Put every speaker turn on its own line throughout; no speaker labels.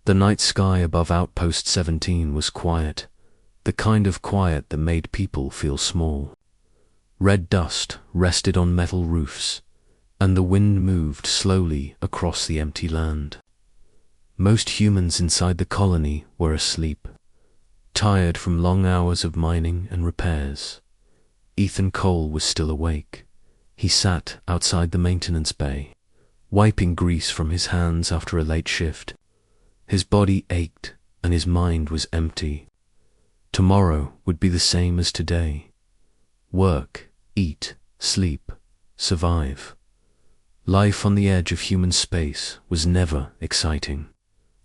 The night sky above Outpost 17 was quiet, the kind of quiet that made people feel small. Red dust rested on metal roofs, and the wind moved slowly across the empty land. Most humans inside the colony were asleep, tired from long hours of mining and repairs. Ethan Cole was still awake. He sat outside the maintenance bay, wiping grease from his hands after a late shift. His body ached and his mind was empty. Tomorrow would be the same as today. Work, eat, sleep, survive. Life on the edge of human space was never exciting,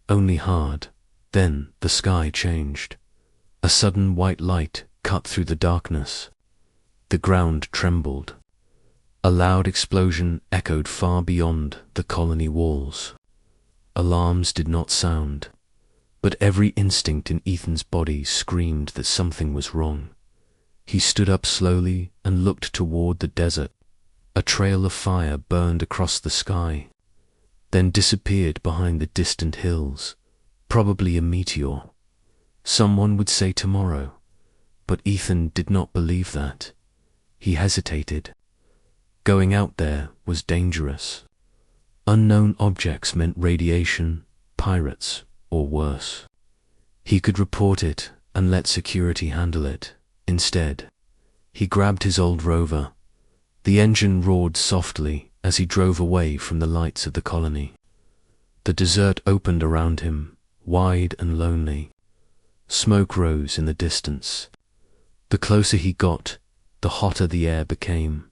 only hard. Then the sky changed. A sudden white light cut through the darkness. The ground trembled. A loud explosion echoed far beyond the colony walls. Alarms did not sound, but every instinct in Ethan's body screamed that something was wrong. He stood up slowly and looked toward the desert. A trail of fire burned across the sky, then disappeared behind the distant hills, probably a meteor. Someone would say tomorrow, but Ethan did not believe that. He hesitated. Going out there was dangerous. Unknown objects meant radiation, pirates, or worse. He could report it and let security handle it. Instead, he grabbed his old rover. The engine roared softly as he drove away from the lights of the colony. The desert opened around him, wide and lonely. Smoke rose in the distance. The closer he got, the hotter the air became.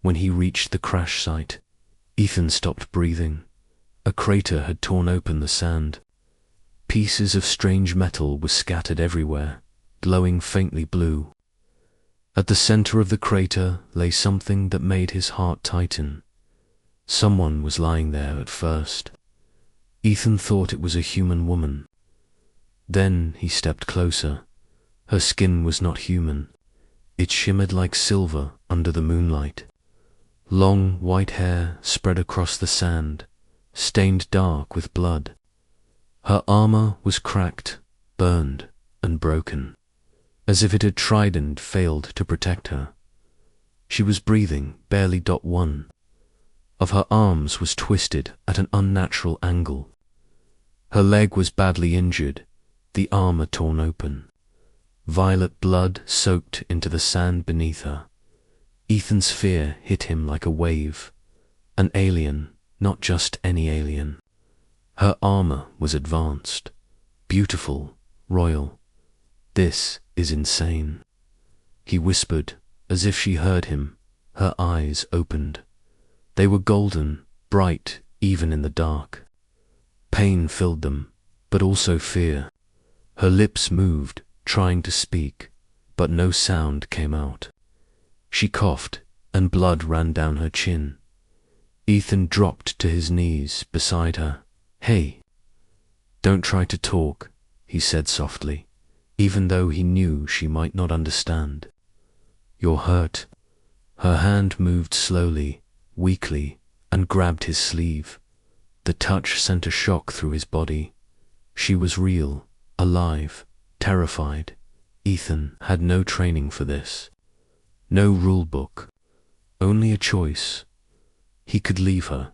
When he reached the crash site, Ethan stopped breathing. A crater had torn open the sand. Pieces of strange metal were scattered everywhere, glowing faintly blue. At the center of the crater lay something that made his heart tighten. Someone was lying there at first. Ethan thought it was a human woman. Then he stepped closer. Her skin was not human. It shimmered like silver under the moonlight. Long white hair spread across the sand, stained dark with blood. Her armor was cracked, burned, and broken, as if it had tried and failed to protect her. She was breathing barely. One of her arms was twisted at an unnatural angle. Her leg was badly injured, the armor torn open. Violet blood soaked into the sand beneath her. Ethan's fear hit him like a wave. An alien, not just any alien. Her armor was advanced, beautiful, royal. This is insane. He whispered, as if she heard him. Her eyes opened. They were golden, bright, even in the dark. Pain filled them, but also fear. Her lips moved, trying to speak, but no sound came out. She coughed, and blood ran down her chin. Ethan dropped to his knees beside her. "Hey, don't try to talk," he said softly, even though he knew she might not understand. "You're hurt." Her hand moved slowly, weakly, and grabbed his sleeve. The touch sent a shock through his body. She was real, alive, terrified. Ethan had no training for this. No rule book, only a choice. He could leave her.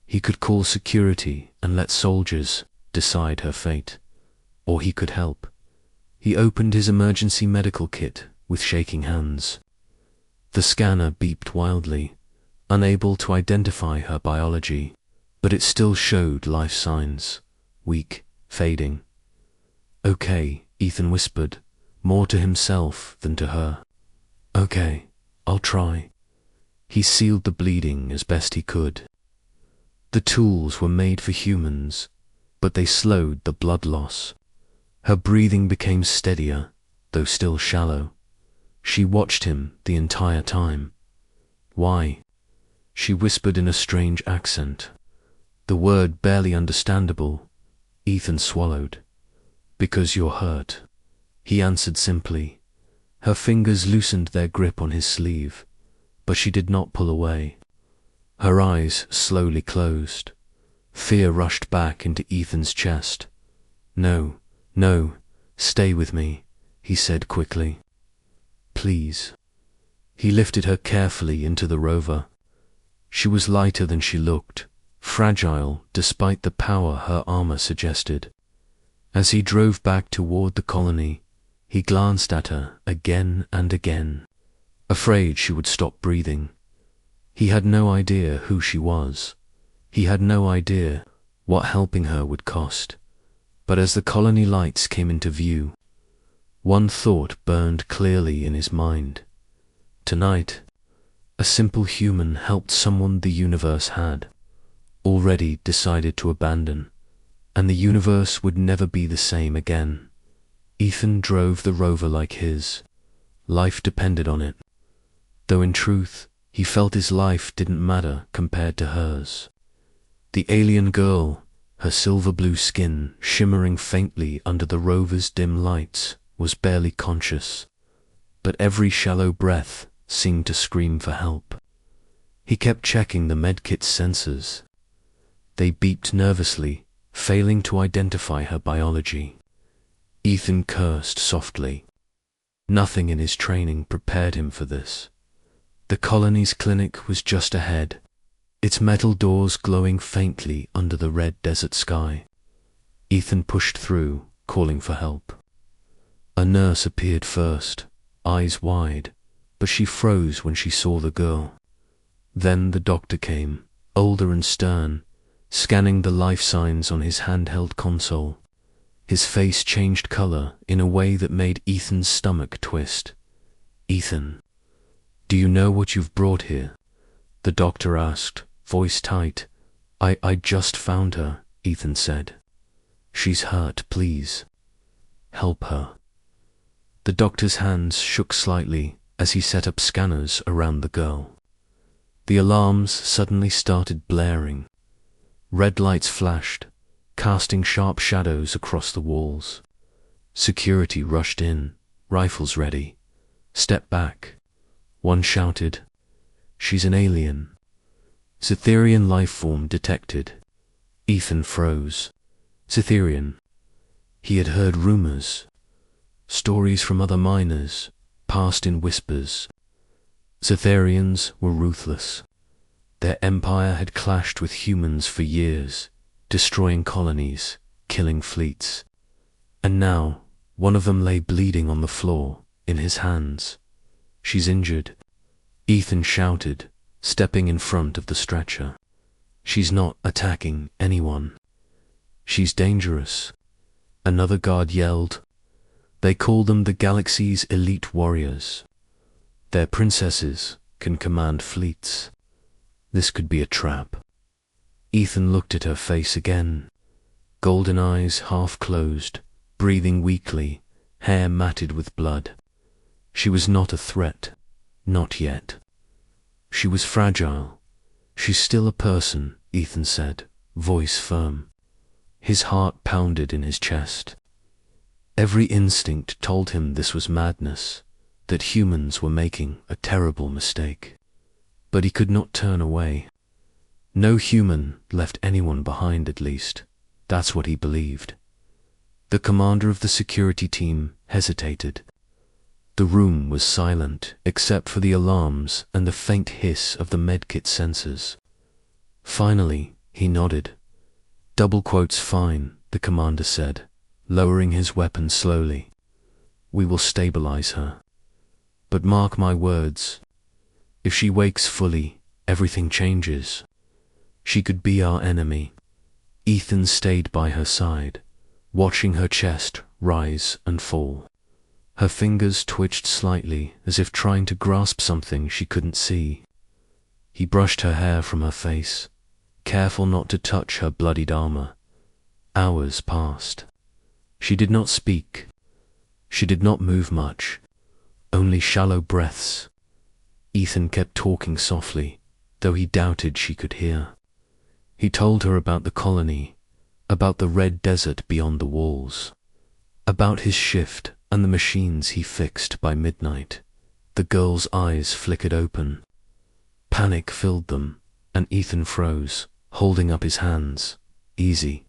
He could call security and let soldiers decide her fate. Or he could help. He opened his emergency medical kit with shaking hands. The scanner beeped wildly, unable to identify her biology, but it still showed life signs, weak, fading. "Okay," Ethan whispered, more to himself than to her. "Okay, I'll try." He sealed the bleeding as best he could. The tools were made for humans, but they slowed the blood loss. Her breathing became steadier, though still shallow. She watched him the entire time. "Why?" she whispered in a strange accent. The word barely understandable. Ethan swallowed. "Because you're hurt," he answered simply. Her fingers loosened their grip on his sleeve, but she did not pull away. Her eyes slowly closed. Fear rushed back into Ethan's chest. No, no, stay with me, he said quickly. Please. He lifted her carefully into the rover. She was lighter than she looked, fragile despite the power her armor suggested. As he drove back toward the colony, he glanced at her again and again, afraid she would stop breathing. He had no idea who she was. He had no idea what helping her would cost. But as the colony lights came into view, one thought burned clearly in his mind. Tonight, a simple human helped someone the universe had already decided to abandon, and the universe would never be the same again. Ethan drove the rover like his. Life depended on it, though in truth, he felt his life didn't matter compared to hers. The alien girl, her silver blue skin shimmering faintly under the rover's dim lights, was barely conscious, but every shallow breath seemed to scream for help. He kept checking the medkit's sensors. They beeped nervously, failing to identify her biology. Ethan cursed softly. Nothing in his training prepared him for this. The colony's clinic was just ahead, its metal doors glowing faintly under the red desert sky. Ethan pushed through, calling for help. A nurse appeared first, eyes wide, but she froze when she saw the girl. Then the doctor came, older and stern, scanning the life signs on his handheld console. His face changed color in a way that made Ethan's stomach twist. "Ethan, do you know what you've brought here?" the doctor asked, voice tight. I just found her," Ethan said. "She's hurt, please. Help her." The doctor's hands shook slightly as he set up scanners around the girl. The alarms suddenly started blaring. Red lights flashed, casting sharp shadows across the walls. Security rushed in, rifles ready. "Step back," one shouted. "She's an alien." Cytherian life form detected. Ethan froze. Cytherian. He had heard rumors. Stories from other miners, passed in whispers. Cytherians were ruthless. Their empire had clashed with humans for years, destroying colonies, killing fleets. And now, one of them lay bleeding on the floor, in his hands. "She's injured," Ethan shouted, stepping in front of the stretcher. "She's not attacking anyone. She's dangerous," another guard yelled. "They call them the galaxy's elite warriors. Their princesses can command fleets. This could be a trap." Ethan looked at her face again. Golden eyes half closed, breathing weakly, hair matted with blood. She was not a threat. Not yet. She was fragile. "She's still a person," Ethan said, voice firm. His heart pounded in his chest. Every instinct told him this was madness, that humans were making a terrible mistake. But he could not turn away. No human left anyone behind, at least. That's what he believed. The commander of the security team hesitated. The room was silent, except for the alarms and the faint hiss of the medkit sensors. Finally, he nodded. "Double quotes fine," the commander said, lowering his weapon slowly. "We will stabilize her. But mark my words, if she wakes fully, everything changes. She could be our enemy." Ethan stayed by her side, watching her chest rise and fall. Her fingers twitched slightly, as if trying to grasp something she couldn't see. He brushed her hair from her face, careful not to touch her bloodied armor. Hours passed. She did not speak. She did not move much, only shallow breaths. Ethan kept talking softly, though he doubted she could hear. He told her about the colony, about the red desert beyond the walls, about his shift and the machines he fixed by midnight. The girl's eyes flickered open. Panic filled them, and Ethan froze, holding up his hands. "Easy.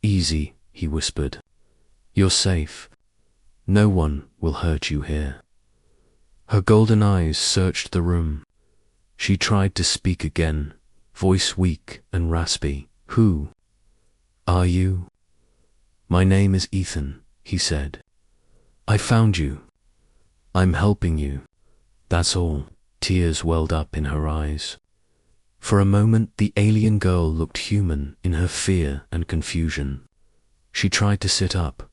Easy," he whispered. You're safe. No one will hurt you here. Her golden eyes searched the room. She tried to speak again, voice weak and raspy. Who are you? My name is Ethan, he said. I found you. I'm helping you. That's all. Tears welled up in her eyes. For a moment, the alien girl looked human in her fear and confusion. She tried to sit up,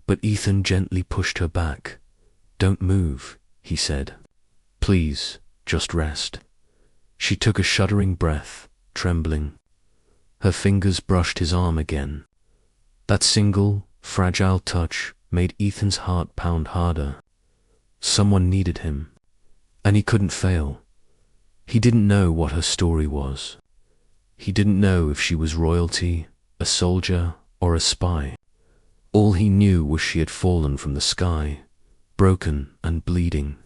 but Ethan gently pushed her back. Don't move, he said. Please, just rest. She took a shuddering breath, trembling. Her fingers brushed his arm again. That single, fragile touch made Ethan's heart pound harder. Someone needed him, and he couldn't fail. He didn't know what her story was. He didn't know if she was royalty, a soldier, or a spy. All he knew was she had fallen from the sky, broken and bleeding.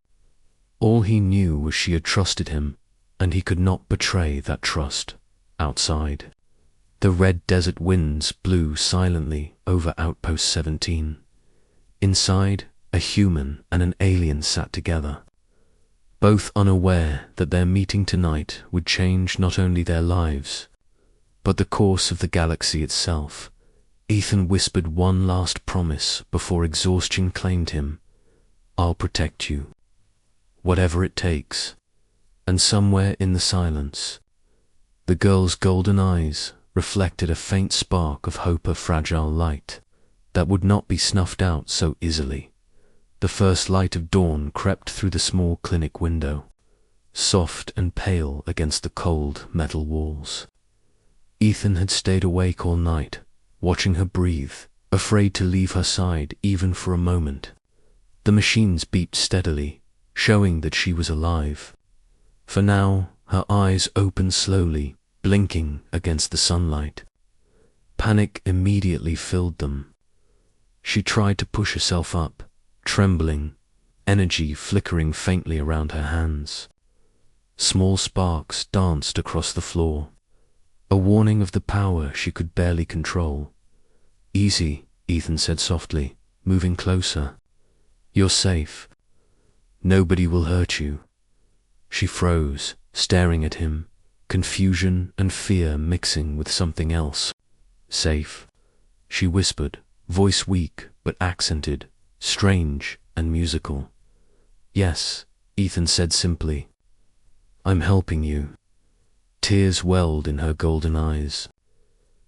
All he knew was she had trusted him, and he could not betray that trust outside. The red desert winds blew silently over Outpost 17. Inside, a human and an alien sat together, both unaware that their meeting tonight would change not only their lives, but the course of the galaxy itself. Ethan whispered one last promise before exhaustion claimed him. I'll protect you, whatever it takes. And somewhere in the silence, the girl's golden eyes reflected a faint spark of hope, a fragile light that would not be snuffed out so easily. The first light of dawn crept through the small clinic window, soft and pale against the cold metal walls. Ethan had stayed awake all night, watching her breathe, afraid to leave her side even for a moment. The machines beeped steadily, showing that she was alive. For now, her eyes opened slowly, blinking against the sunlight. Panic immediately filled them. She tried to push herself up, trembling, energy flickering faintly around her hands. Small sparks danced across the floor, a warning of the power she could barely control. Easy, Ethan said softly, moving closer. You're safe. Nobody will hurt you. She froze, staring at him, confusion and fear mixing with something else. Safe, she whispered, voice weak but accented, strange and musical. Yes, Ethan said simply. I'm helping you. Tears welled in her golden eyes.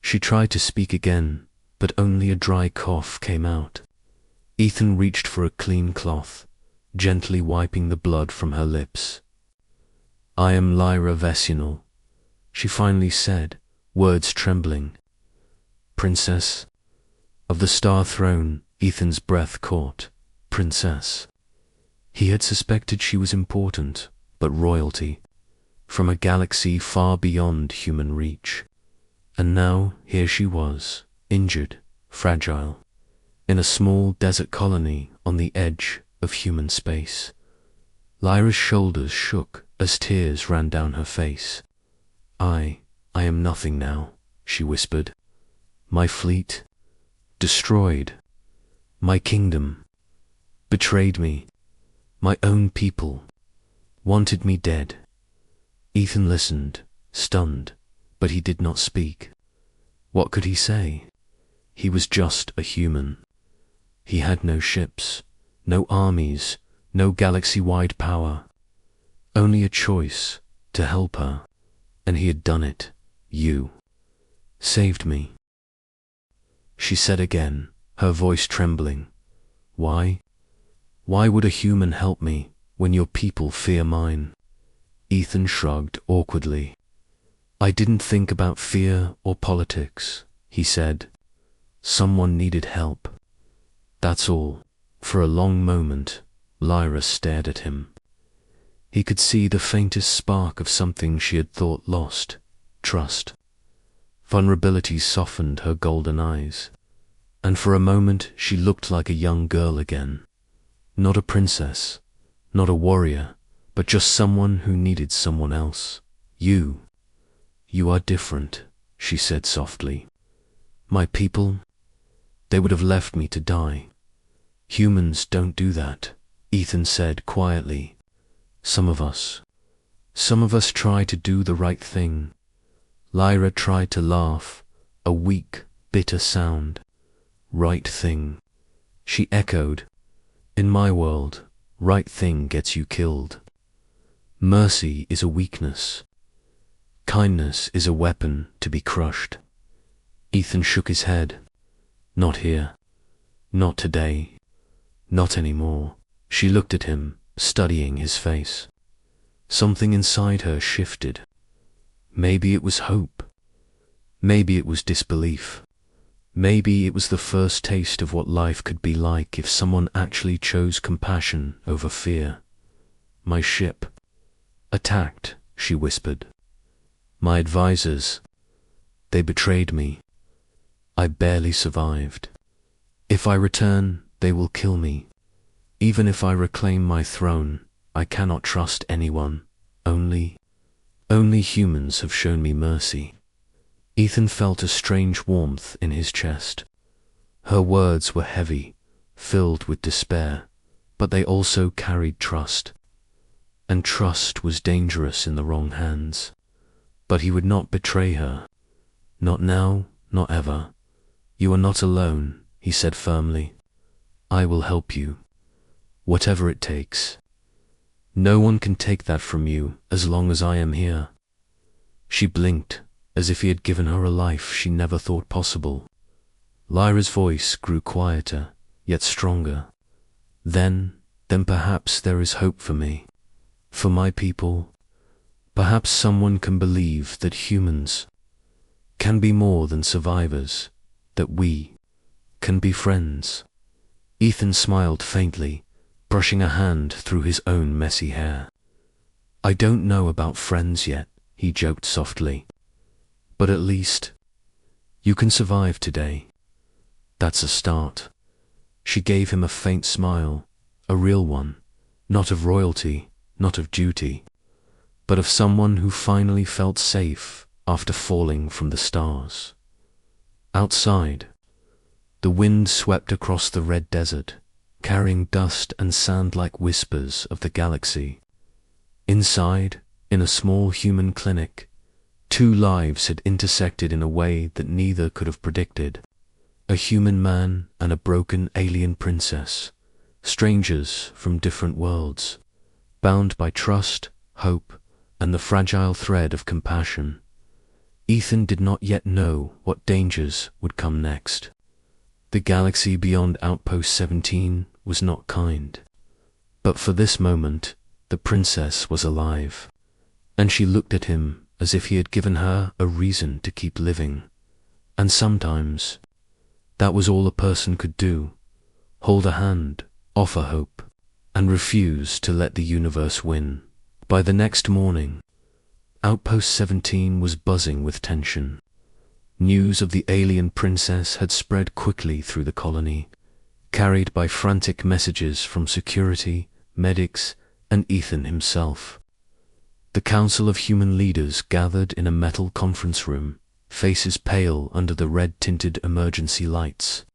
She tried to speak again, but only a dry cough came out. Ethan reached for a clean cloth, gently wiping the blood from her lips. I am Lyra Vesinal, she finally said, words trembling. Princess of the Star Throne. Ethan's breath caught. Princess. He had suspected she was important, but royalty, from a galaxy far beyond human reach. And now here she was, injured, fragile, in a small desert colony on the edge of human space. Lyra's shoulders shook as tears ran down her face. I am nothing now, she whispered. My fleet, destroyed. My kingdom, betrayed me. My own people, wanted me dead. Ethan listened, stunned, but he did not speak. What could he say? He was just a human. He had no ships, no armies, no galaxy-wide power. Only a choice to help her, and he had done it. You saved me, she said again, her voice trembling. Why? Why would a human help me when your people fear mine? Ethan shrugged awkwardly. I didn't think about fear or politics, he said. Someone needed help. That's all. For a long moment, Lyra stared at him. He could see the faintest spark of something she had thought lost, trust. Vulnerability softened her golden eyes, and for a moment she looked like a young girl again. Not a princess, not a warrior, but just someone who needed someone else. You are different, she said softly. My people, They would have left me to die. Humans don't do that, Ethan said quietly. Some of us try to do the right thing. Lyra tried to laugh, a weak, bitter sound. Right thing, she echoed. In my world, right thing gets you killed. Mercy is a weakness. Kindness is a weapon to be crushed. Ethan shook his head. Not here. Not today. Not anymore. She looked at him, studying his face. Something inside her shifted. Maybe it was hope. Maybe it was disbelief. Maybe it was the first taste of what life could be like if someone actually chose compassion over fear. My ship. Attacked, she whispered. My advisors. They betrayed me. I barely survived. If I return, they will kill me. Even if I reclaim my throne, I cannot trust anyone. Only humans have shown me mercy. Ethan felt a strange warmth in his chest. Her words were heavy, filled with despair, but they also carried trust. And trust was dangerous in the wrong hands. But he would not betray her. Not now, not ever. You are not alone, he said firmly. I will help you. Whatever it takes. No one can take that from you as long as I am here. She blinked, as if he had given her a life she never thought possible. Lyra's voice grew quieter, yet stronger. Then perhaps there is hope for me. For my people. Perhaps someone can believe that humans can be more than survivors, that we can be friends. Ethan smiled faintly, brushing a hand through his own messy hair. I don't know about friends yet, he joked softly. But at least you can survive today. That's a start. She gave him a faint smile, a real one, not of royalty, not of duty, but of someone who finally felt safe after falling from the stars. Outside, the wind swept across the red desert, carrying dust and sand like whispers of the galaxy. Inside, in a small human clinic, two lives had intersected in a way that neither could have predicted. A human man and a broken alien princess, strangers from different worlds, bound by trust, hope, and the fragile thread of compassion. Ethan did not yet know what dangers would come next. The galaxy beyond Outpost 17 was not kind. But for this moment, the princess was alive, and she looked at him as if he had given her a reason to keep living. And sometimes, that was all a person could do: hold a hand, offer hope, and refuse to let the universe win. By the next morning, Outpost 17 was buzzing with tension. News of the alien princess had spread quickly through the colony, carried by frantic messages from security, medics, and Ethan himself. The Council of Human Leaders gathered in a metal conference room, faces pale under the red-tinted emergency lights.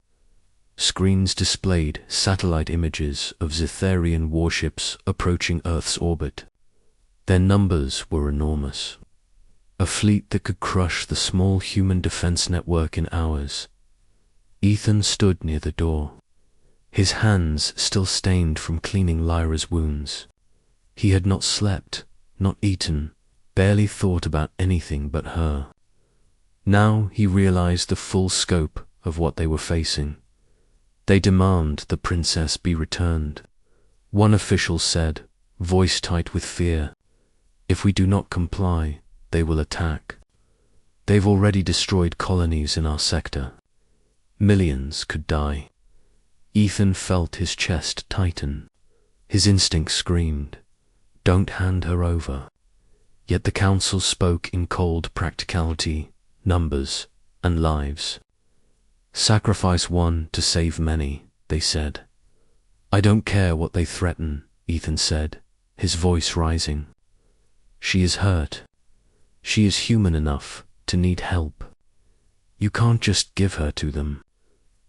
Screens displayed satellite images of Zetharian warships approaching Earth's orbit. Their numbers were enormous. A fleet that could crush the small human defense network in hours. Ethan stood near the door, his hands still stained from cleaning Lyra's wounds. He had not slept, not eaten, barely thought about anything but her. Now he realized the full scope of what they were facing. They demand the princess be returned. One official said, voice tight with fear, if we do not comply, they will attack. They've already destroyed colonies in our sector. Millions could die. Ethan felt his chest tighten. His instinct screamed, don't hand her over. Yet the council spoke in cold practicality, numbers, and lives. Sacrifice one to save many, they said. I don't care what they threaten, Ethan said, his voice rising. She is hurt. She is human enough to need help. You can't just give her to them.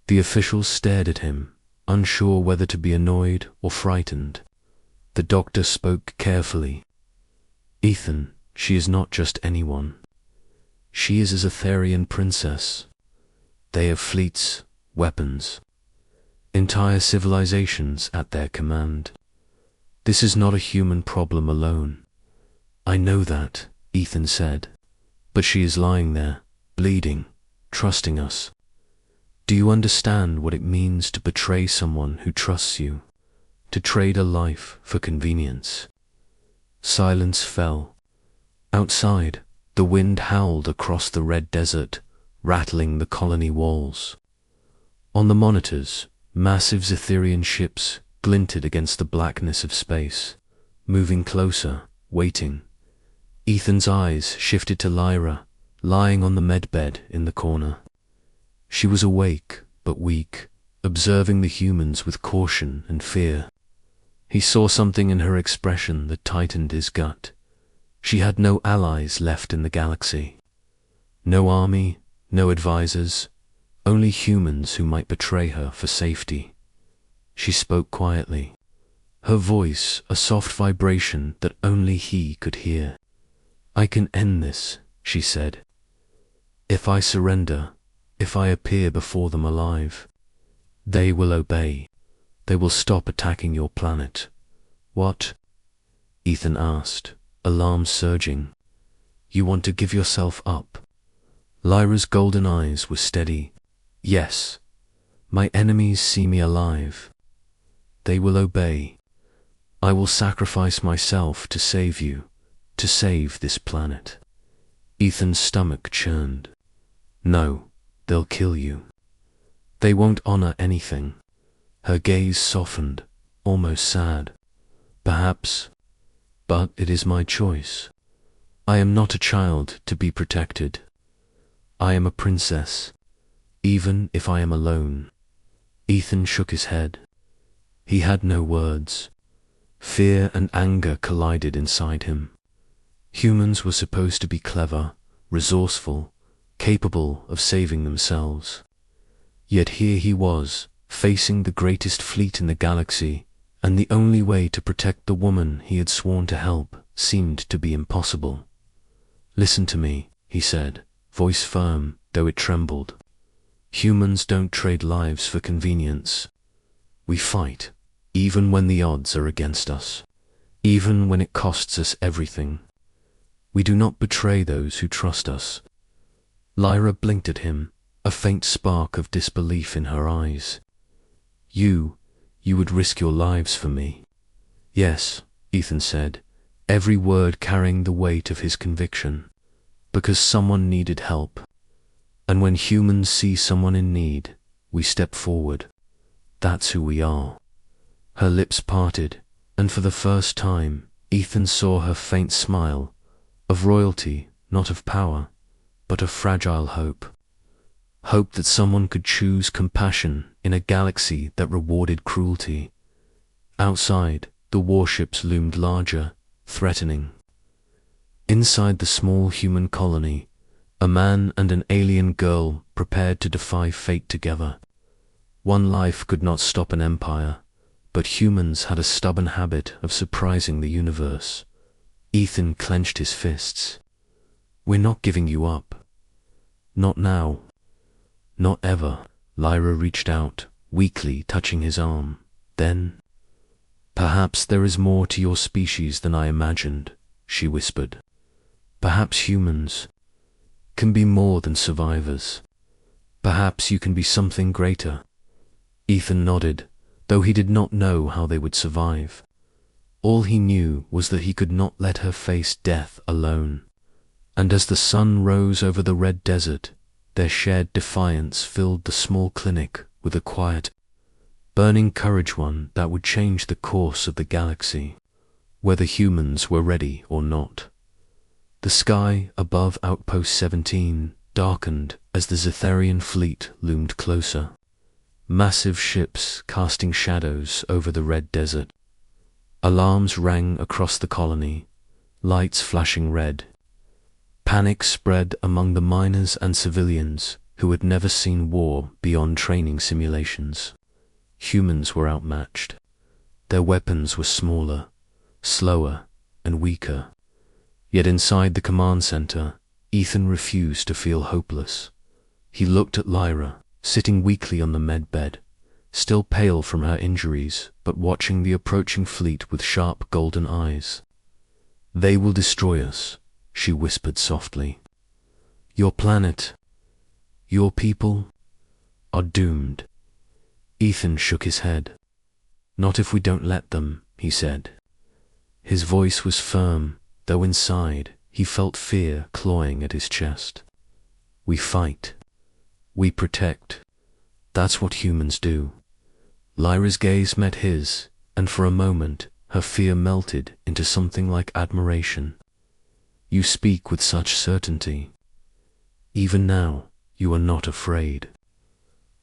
The officials stared at him, unsure whether to be annoyed or frightened. The doctor spoke carefully. "Ethan, she is not just anyone. She is a Zetharian princess. They have fleets, weapons, entire civilizations at their command. This is not a human problem alone." "I know that," Ethan said. "But she is lying there, bleeding, trusting us. Do you understand what it means to betray someone who trusts you? To trade a life for convenience?" Silence fell. Outside, the wind howled across the red desert, rattling the colony walls. On the monitors, massive Zetharian ships glinted against the blackness of space, moving closer, waiting. Ethan's eyes shifted to Lyra, lying on the medbed in the corner. She was awake, but weak, observing the humans with caution and fear. He saw something in her expression that tightened his gut. She had no allies left in the galaxy. No army, no advisors, only humans who might betray her for safety. She spoke quietly, her voice a soft vibration that only he could hear. "I can end this," she said. "If I surrender, if I appear before them alive, they will obey. They will stop attacking your planet." "What?" Ethan asked, alarm surging. "You want to give yourself up?" Lyra's golden eyes were steady. "Yes. My enemies see me alive. They will obey. I will sacrifice myself to save you, to save this planet." Ethan's stomach churned. "No, they'll kill you. They won't honor anything." Her gaze softened, almost sad. "Perhaps, but it is my choice. I am not a child to be protected. I am a princess, even if I am alone." Ethan shook his head. He had no words. Fear and anger collided inside him. Humans were supposed to be clever, resourceful, capable of saving themselves. Yet here he was, facing the greatest fleet in the galaxy, and the only way to protect the woman he had sworn to help seemed to be impossible. "Listen to me," he said, voice firm, though it trembled. "Humans don't trade lives for convenience. We fight, even when the odds are against us, even when it costs us everything. We do not betray those who trust us." Lyra blinked at him, a faint spark of disbelief in her eyes. You would risk your lives for me." "Yes," Ethan said, every word carrying the weight of his conviction. "Because someone needed help. And when humans see someone in need, we step forward. That's who we are." Her lips parted, and for the first time, Ethan saw her faint smile, of royalty, not of power, but of fragile hope. Hope that someone could choose compassion in a galaxy that rewarded cruelty. Outside, the warships loomed larger, threatening. Inside the small human colony, a man and an alien girl prepared to defy fate together. One life could not stop an empire, but humans had a stubborn habit of surprising the universe. Ethan clenched his fists. "We're not giving you up. Not now. Not ever." Lyra reached out, weakly touching his arm. Then, "Perhaps there is more to your species than I imagined," she whispered. "Perhaps humans can be more than survivors. Perhaps you can be something greater." Ethan nodded, though he did not know how they would survive. All he knew was that he could not let her face death alone. And as the sun rose over the red desert, their shared defiance filled the small clinic with a quiet, burning courage, one that would change the course of the galaxy, whether humans were ready or not. The sky above Outpost 17 darkened as the Zetharian fleet loomed closer, massive ships casting shadows over the red desert. Alarms rang across the colony, lights flashing red. Panic spread among the miners and civilians, who had never seen war beyond training simulations. Humans were outmatched. Their weapons were smaller, slower, and weaker. Yet inside the command center, Ethan refused to feel hopeless. He looked at Lyra, sitting weakly on the med bed, still pale from her injuries, but watching the approaching fleet with sharp golden eyes. "They will destroy us," she whispered softly. "Your planet, your people, are doomed." Ethan shook his head. "Not if we don't let them," he said. His voice was firm, though inside he felt fear clawing at his chest. "We fight. We protect. That's what humans do." Lyra's gaze met his, and for a moment her fear melted into something like admiration. "You speak with such certainty. Even now, you are not afraid."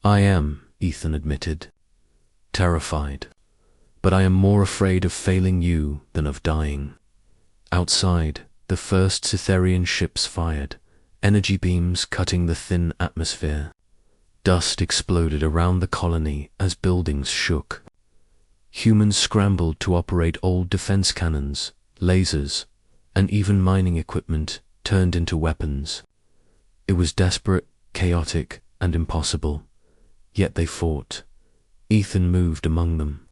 "I am," Ethan admitted. "Terrified. But I am more afraid of failing you than of dying." Outside, the first Cytherian ships fired, energy beams cutting the thin atmosphere. Dust exploded around the colony as buildings shook. Humans scrambled to operate old defense cannons, lasers, and even mining equipment turned into weapons. It was desperate, chaotic, and impossible. Yet they fought. Ethan moved among them,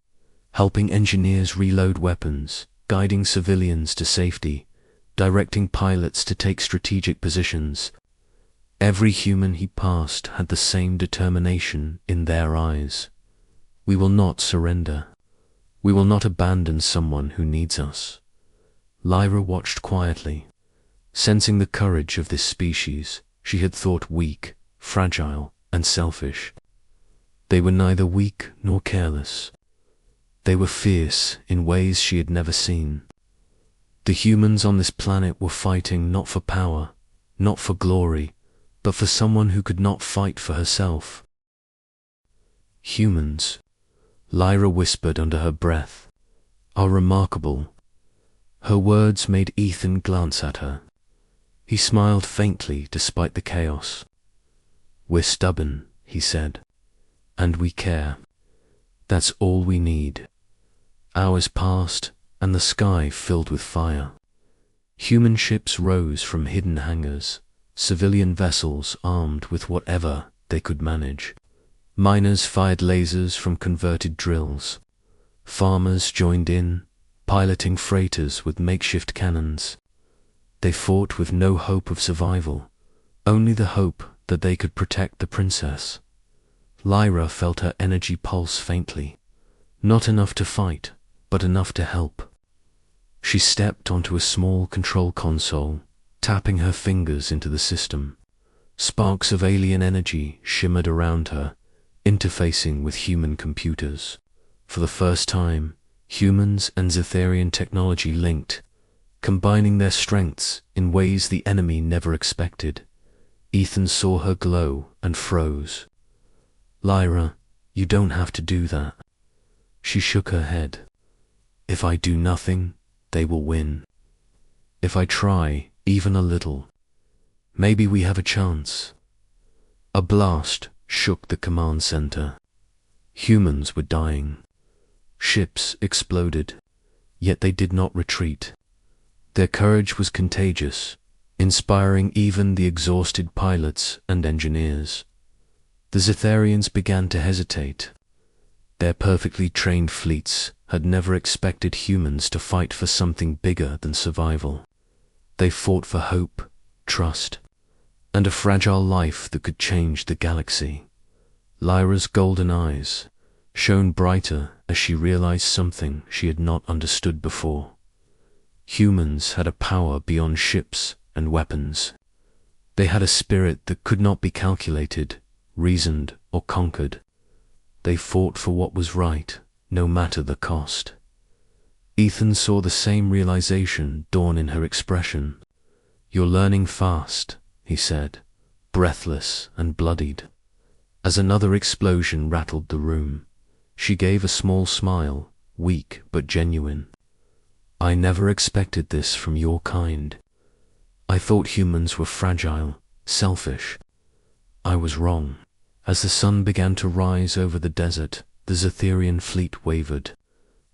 helping engineers reload weapons, guiding civilians to safety, directing pilots to take strategic positions. Every human he passed had the same determination in their eyes. "We will not surrender. We will not abandon someone who needs us." Lyra watched quietly. Sensing the courage of this species she had thought weak, fragile, and selfish. They were neither weak nor careless. They were fierce in ways she had never seen. The humans on this planet were fighting not for power, not for glory, but for someone who could not fight for herself. "Humans," Lyra whispered under her breath, "are remarkable." Her words made Ethan glance at her. He smiled faintly despite the chaos. "We're stubborn," he said, "and we care. That's all we need." Hours passed, and the sky filled with fire. Human ships rose from hidden hangars, civilian vessels armed with whatever they could manage. Miners fired lasers from converted drills. Farmers joined in, piloting freighters with makeshift cannons. They fought with no hope of survival, only the hope that they could protect the princess. Lyra felt her energy pulse faintly. Not enough to fight, but enough to help. She stepped onto a small control console, tapping her fingers into the system. Sparks of alien energy shimmered around her, interfacing with human computers. For the first time, humans and Cytherian technology linked, combining their strengths in ways the enemy never expected. Ethan saw her glow and froze. "Lyra, you don't have to do that." She shook her head. "If I do nothing, they will win. If I try even a little, maybe we have a chance." A blast shook the command center. Humans were dying. Ships exploded, yet they did not retreat. Their courage was contagious, inspiring even the exhausted pilots and engineers. The Cytherians began to hesitate. Their perfectly trained fleets had never expected humans to fight for something bigger than survival. They fought for hope, trust, and a fragile life that could change the galaxy. Lyra's golden eyes shone brighter as she realized something she had not understood before. Humans had a power beyond ships and weapons. They had a spirit that could not be calculated, reasoned, or conquered. They fought for what was right, no matter the cost. Ethan saw the same realization dawn in her expression. "You're learning fast," he said, breathless and bloodied. As another explosion rattled the room, she gave a small smile, weak but genuine. "I never expected this from your kind. I thought humans were fragile, selfish. I was wrong. As the sun began to rise over the desert, the Zetherian fleet wavered.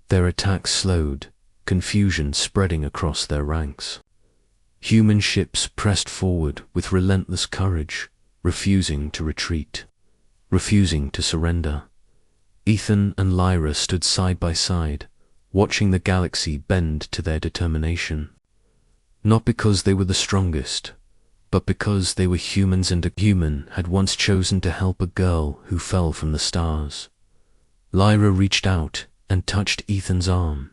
Their attacks slowed, confusion spreading across their ranks. Human ships pressed forward with relentless courage, refusing to retreat, refusing to surrender. Ethan and Lyra stood side by side, watching the galaxy bend to their determination. Not because they were the strongest, but because they were humans, and a human had once chosen to help a girl who fell from the stars. Lyra reached out and touched Ethan's arm.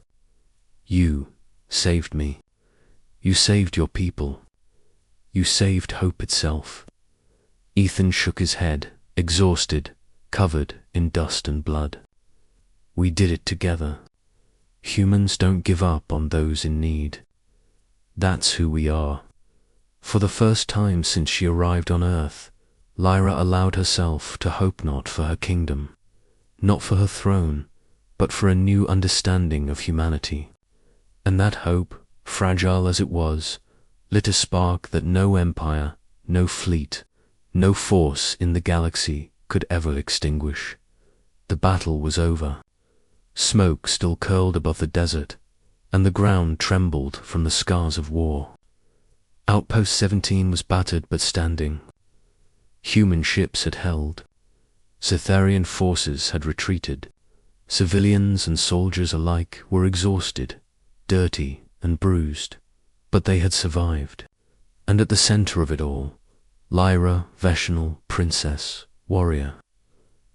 "You saved me. You saved your people. You saved hope itself." Ethan shook his head, exhausted, covered in dust and blood. "We did it together. Humans don't give up on those in need. That's who we are." For the first time since she arrived on Earth, Lyra allowed herself to hope, not for her kingdom, not for her throne, but for a new understanding of humanity. And that hope, fragile as it was, lit a spark that no empire, no fleet, no force in the galaxy could ever extinguish. The battle was over. Smoke still curled above the desert, and the ground trembled from the scars of war. Outpost 17 was battered but standing. Human ships had held. Zetherian forces had retreated. Civilians and soldiers alike were exhausted, dirty and bruised, but they had survived. And at the center of it all, Lyra, Veshnal, princess, warrior,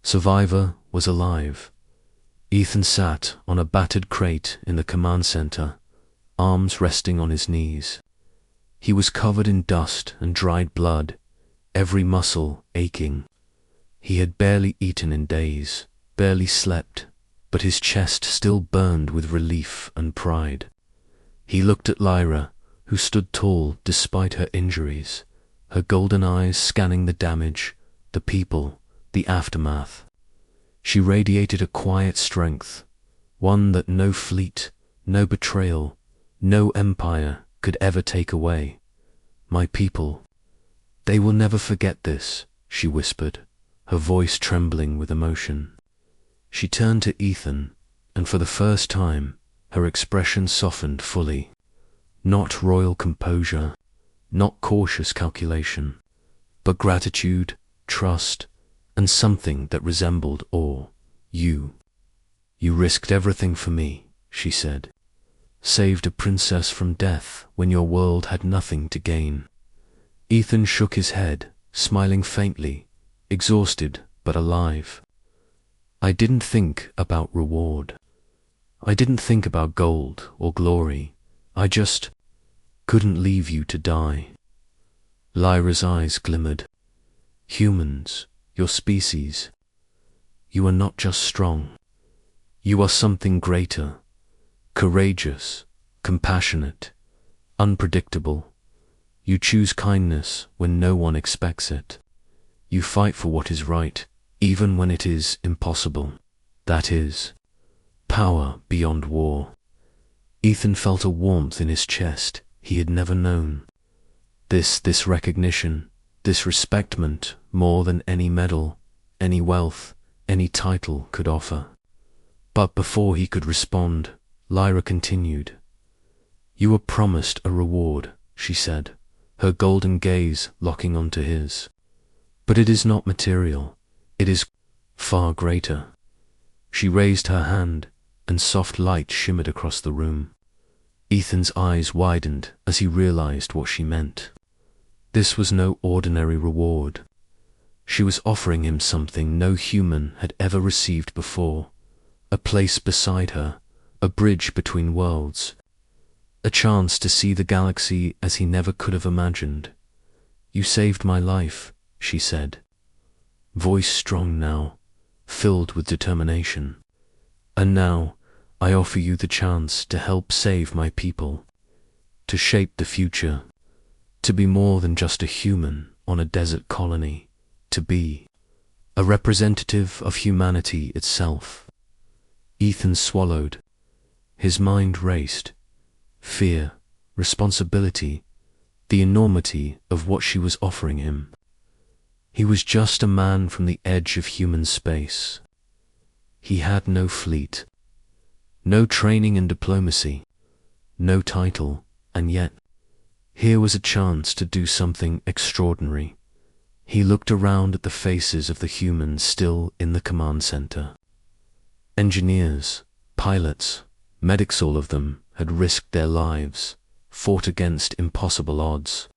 survivor, was alive. Ethan sat on a battered crate in the command center, arms resting on his knees. He was covered in dust and dried blood, every muscle aching. He had barely eaten in days, barely slept, but his chest still burned with relief and pride. He looked at Lyra, who stood tall despite her injuries, her golden eyes scanning the damage, the people, the aftermath. She radiated a quiet strength, one that no fleet, no betrayal, no empire could ever take away. "My people, they will never forget this," she whispered, her voice trembling with emotion. She turned to Ethan, and for the first time, her expression softened fully. Not royal composure, not cautious calculation, but gratitude, trust, and something that resembled awe. You risked everything for me," she said. "Saved a princess from death when your world had nothing to gain." Ethan shook his head, smiling faintly, exhausted but alive. "I didn't think about reward. I didn't think about gold or glory. I just couldn't leave you to die." Lyra's eyes glimmered. "Humans, your species, you are not just strong. You are something greater, courageous, compassionate, unpredictable. You choose kindness when no one expects it. You fight for what is right, even when it is impossible. That is power beyond war." Ethan felt a warmth in his chest he had never known. This recognition, this respect meant more than any medal, any wealth, any title could offer. But before he could respond, Lyra continued. "You were promised a reward," she said, her golden gaze locking onto his. "But it is not material. It is far greater." She raised her hand, and soft light shimmered across the room. Ethan's eyes widened as he realized what she meant. This was no ordinary reward. She was offering him something no human had ever received before, a place beside her, a bridge between worlds, a chance to see the galaxy as he never could have imagined. "You saved my life," she said, voice strong now, filled with determination. "And now I offer you the chance to help save my people, to shape the future, to be more than just a human on a desert colony, to be a representative of humanity itself." Ethan swallowed. His mind raced. Fear, responsibility, the enormity of what she was offering him. He was just a man from the edge of human space. He had no fleet, no training in diplomacy, no title, and yet, here was a chance to do something extraordinary. He looked around at the faces of the humans still in the command center. Engineers, pilots, medics, all of them had risked their lives, fought against impossible odds,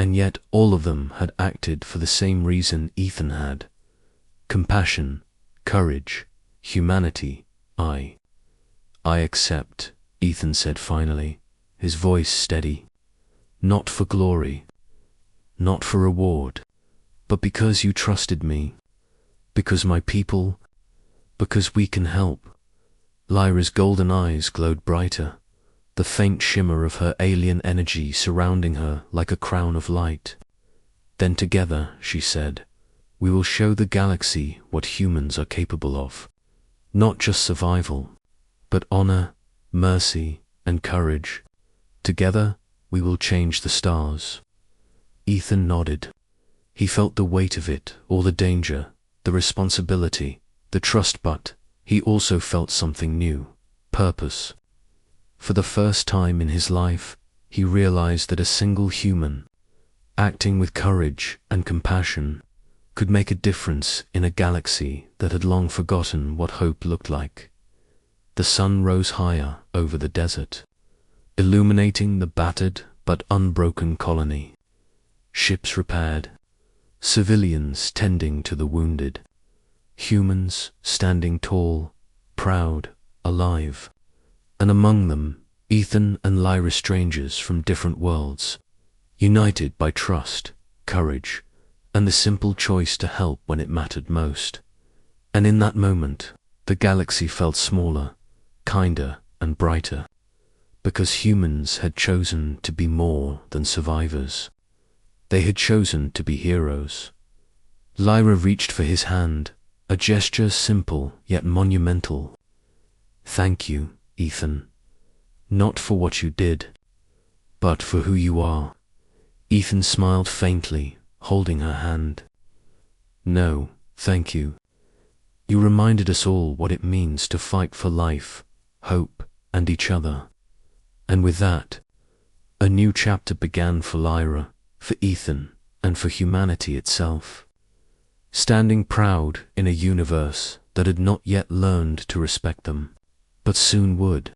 and yet all of them had acted for the same reason Ethan had: compassion, courage, humanity. I accept, Ethan said finally, his voice steady. Not for glory, not for reward, but because you trusted me, because my people, because we can help. Lyra's golden eyes glowed brighter, the faint shimmer of her alien energy surrounding her like a crown of light. Then together, she said, we will show the galaxy what humans are capable of. Not just survival, but honor, mercy, and courage. Together, we will change the stars. Ethan nodded. He felt the weight of it, all the danger, the responsibility, the trust, but he also felt something new: purpose. For the first time in his life, he realized that a single human, acting with courage and compassion, could make a difference in a galaxy that had long forgotten what hope looked like. The sun rose higher over the desert, illuminating the battered but unbroken colony. Ships repaired, civilians tending to the wounded, humans standing tall, proud, alive, and among them, Ethan and Lyra, strangers from different worlds, united by trust, courage, and the simple choice to help when it mattered most. And in that moment, the galaxy felt smaller, kinder, and brighter, because humans had chosen to be more than survivors. They had chosen to be heroes. Lyra reached for his hand, a gesture simple yet monumental. Thank you, Ethan. Not for what you did, but for who you are. Ethan smiled faintly, holding her hand. No, thank you. You reminded us all what it means to fight for life, hope, and each other. And with that, a new chapter began for Lyra, for Ethan, and for humanity itself. Standing proud in a universe that had not yet learned to respect them, but soon would.